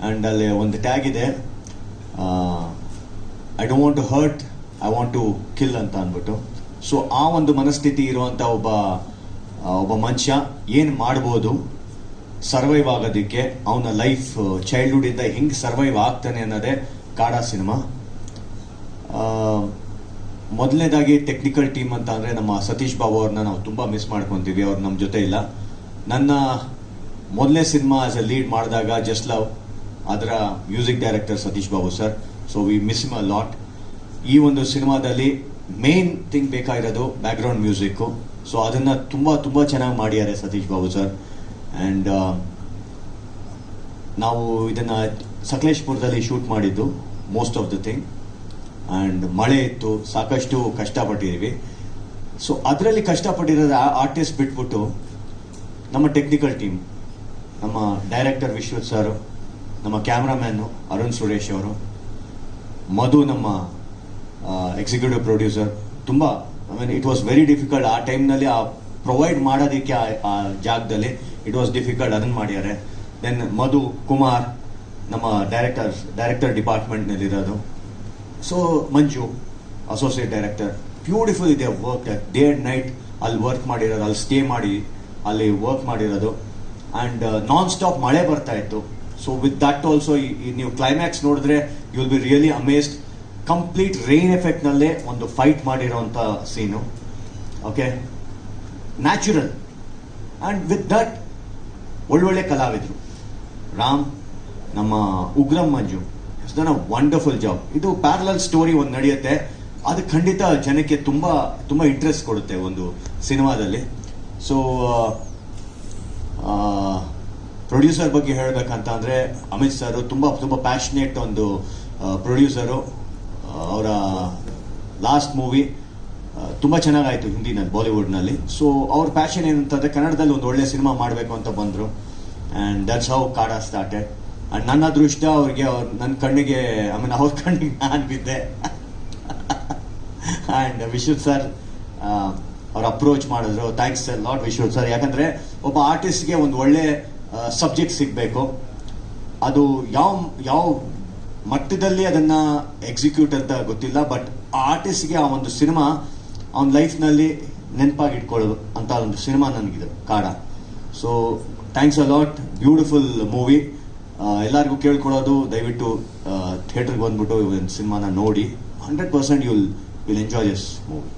And ಅಲ್ಲಿ ಒಂದು tag ಇದೆ, I don't want to hurt, I want to kill ಅಂತ ಅಂದ್ಬಿಟ್ಟು. ಸೊ ಆ ಒಂದು ಮನಸ್ಥಿತಿ ಇರುವಂಥ ಒಬ್ಬ ಮನುಷ್ಯ ಏನು ಮಾಡ್ಬೋದು ಸರ್ವೈವ್ ಆಗೋದಕ್ಕೆ, ಅವನ ಲೈಫ್ ಚೈಲ್ಡ್ಹುಡ್ಡಿಂದ ಹೆಂಗೆ ಸರ್ವೈವ್ ಆಗ್ತಾನೆ ಅನ್ನೋದೇ ಕಾಡ ಸಿನಿಮಾ. ಮೊದಲನೇದಾಗಿ ಟೆಕ್ನಿಕಲ್ ಟೀಮ್ ಅಂತ ಅಂದರೆ ನಮ್ಮ ಸತೀಶ್ ಬಾಬು ಅವ್ರನ್ನ ನಾವು ತುಂಬ ಮಿಸ್ ಮಾಡ್ಕೊತೀವಿ, ಅವ್ರು ನಮ್ಮ ಜೊತೆ ಇಲ್ಲ. ನನ್ನ ಮೊದಲನೇ ಸಿನಿಮಾ ಆಸ್ ಎ ಲೀಡ್ ಮಾಡಿದಾಗ ಜಸ್ಟ್ ಲವ್, ಅದರ music director Satish Babu sir. So we miss him a lot. ಈ ಒಂದು ಸಿನಿಮಾದಲ್ಲಿ ಮೇನ್ ಥಿಂಗ್ ಬೇಕಾಗಿರೋದು ಬ್ಯಾಕ್ಗ್ರೌಂಡ್ ಮ್ಯೂಸಿಕ್ಕು. ಸೊ ಅದನ್ನು ತುಂಬ ಚೆನ್ನಾಗಿ ಮಾಡಿದ್ದಾರೆ ಸತೀಶ್ ಬಾಬು ಸರ್. ಆ್ಯಂಡ್ ನಾವು ಇದನ್ನು ಸಕಲೇಶ್ಪುರದಲ್ಲಿ ಶೂಟ್ ಮಾಡಿದ್ದು most of the thing. And ಮಳೆ ಇತ್ತು, ಸಾಕಷ್ಟು ಕಷ್ಟಪಟ್ಟಿದ್ದೀವಿ. ಸೊ ಅದರಲ್ಲಿ ಕಷ್ಟಪಟ್ಟಿರೋದು ಆರ್ಟಿಸ್ಟ್ ಬಿಟ್ಬಿಟ್ಟು ನಮ್ಮ ಟೆಕ್ನಿಕಲ್ ಟೀಮ್, ನಮ್ಮ ಡೈರೆಕ್ಟರ್ ವಿಶ್ವತ್ ಸರ್, ನಮ್ಮ ಕ್ಯಾಮ್ರಾಮ್ಯಾನು ಅರುಣ್ ಸುರೇಶ್ ಅವರು, ಮಧು ನಮ್ಮ ಎಕ್ಸಿಕ್ಯೂಟಿವ್ ಪ್ರೊಡ್ಯೂಸರ್. ತುಂಬ I mean it was very difficult ಆ ಟೈಮ್ನಲ್ಲಿ ಪ್ರೊವೈಡ್ ಮಾಡೋದಕ್ಕೆ ಆ ಜಾಗದಲ್ಲಿ ಇಟ್ ವಾಸ್ ಡಿಫಿಕಲ್ಟ್, ಅದನ್ನು ಮಾಡಿದ್ದಾರೆ. ದೆನ್ ಮಧು ಕುಮಾರ್ ನಮ್ಮ ಡೈರೆಕ್ಟರ್ ಡಿಪಾರ್ಟ್ಮೆಂಟ್ನಲ್ಲಿರೋದು. ಸೊ ಮಂಜು ಅಸೋಸಿಯೇಟ್ ಡೈರೆಕ್ಟರ್, ಬ್ಯೂಟಿಫುಲ್ ಇದೆ ವರ್ಕ್, ಡೇ ಆ್ಯಂಡ್ ನೈಟ್ ಅಲ್ಲಿ ವರ್ಕ್ ಮಾಡಿರೋದು, ಅಲ್ಲಿ ಸ್ಟೇ ಮಾಡಿ ಅಲ್ಲಿ ವರ್ಕ್ ಮಾಡಿರೋದು. ಆ್ಯಂಡ್ ನಾನ್ ಸ್ಟಾಪ್ ಮಳೆ ಬರ್ತಾ ಇತ್ತು. ಸೊ ವಿತ್ ದಟ್ ಆಲ್ಸೋ ನೀವು ಕ್ಲೈಮ್ಯಾಕ್ಸ್ ನೋಡಿದ್ರೆ you will be really amazed. Complete rain ಎಫೆಕ್ಟ್ನಲ್ಲೇ ಒಂದು ಫೈಟ್ ಮಾಡಿರೋಂಥ scene. Okay, natural. And with that ಒಳ್ಳೊಳ್ಳೆ ಕಲಾವಿದರು, ರಾಮ್, ನಮ್ಮ Ugramm Manju, it's done a wonderful job. ಇದು ಪ್ಯಾರಲಲ್ ಸ್ಟೋರಿ ಒಂದು ನಡೆಯುತ್ತೆ, ಅದು ಖಂಡಿತ ಜನಕ್ಕೆ ತುಂಬ ಇಂಟ್ರೆಸ್ಟ್ ಕೊಡುತ್ತೆ ಒಂದು ಸಿನಿಮಾದಲ್ಲಿ. ಸೊ ಪ್ರೊಡ್ಯೂಸರ್ ಬಗ್ಗೆ ಹೇಳಬೇಕಂತ ಅಂದರೆ ಅಮಿತ್ ಸರ್ ತುಂಬ ಪ್ಯಾಷನೇಟ್ ಒಂದು ಪ್ರೊಡ್ಯೂಸರು. ಅವರ ಲಾಸ್ಟ್ ಮೂವಿ ತುಂಬ ಚೆನ್ನಾಗಾಯಿತು ಹಿಂದಿನಲ್ಲಿ, ಬಾಲಿವುಡ್ನಲ್ಲಿ. ಸೊ ಅವ್ರ ಪ್ಯಾಷನ್ ಏನಂತಂದರೆ ಕನ್ನಡದಲ್ಲಿ ಒಂದು ಒಳ್ಳೆ ಸಿನಿಮಾ ಮಾಡಬೇಕು ಅಂತ ಬಂದರು. ಆ್ಯಂಡ್ ದಟ್ಸ್ ಹೌ ಕಾಡ ಸ್ಟಾರ್ಟೆಡ್. ಆ್ಯಂಡ್ ನನ್ನ ಅದೃಷ್ಟ ಅವ್ರಿಗೆ, ನನ್ನ ಕಣ್ಣಿಗೆ, ಐ ಮೀನ್ ಅವ್ರ ಕಣ್ಣಿಗೆ ನಾನು ಬಿದ್ದೆ. ಆ್ಯಂಡ್ ವಿಶ್ವತ್ ಸರ್ ಅವ್ರು ಅಪ್ರೋಚ್ ಮಾಡಿದ್ರು. Thanks lot Vishwath sir. ಯಾಕಂದರೆ ಒಬ್ಬ ಆರ್ಟಿಸ್ಟ್ಗೆ ಒಂದು ಒಳ್ಳೆ ಸಬ್ಜೆಕ್ಟ್ ಸಿಗಬೇಕು, ಅದು ಯಾವ ಮಟ್ಟದಲ್ಲಿ ಅದನ್ನು ಎಕ್ಸಿಕ್ಯೂಟ್ ಅಂತ ಗೊತ್ತಿಲ್ಲ, ಬಟ್ ಆ ಆರ್ಟಿಸ್ಟ್ಗೆ ಆ ಒಂದು ಸಿನಿಮಾ ಅವನ ಲೈಫ್ನಲ್ಲಿ ನೆನಪಾಗಿ ಇಟ್ಕೊಳ್ಳೋದು ಅಂತ ಒಂದು ಸಿನಿಮಾ ನನಗಿದೆ ಕಾಡ. So thanks a lot, beautiful movie. ಎಲ್ಲರಿಗೂ ಕೇಳ್ಕೊಳ್ಳೋದು, ದಯವಿಟ್ಟು ಥಿಯೇಟರ್ಗೆ ಬಂದ್ಬಿಟ್ಟು ಸಿನಿಮಾನ ನೋಡಿ. 100% ವಿಲ್ ಎಂಜಾಯ್ ದಿಸ್ ಮೂವಿ.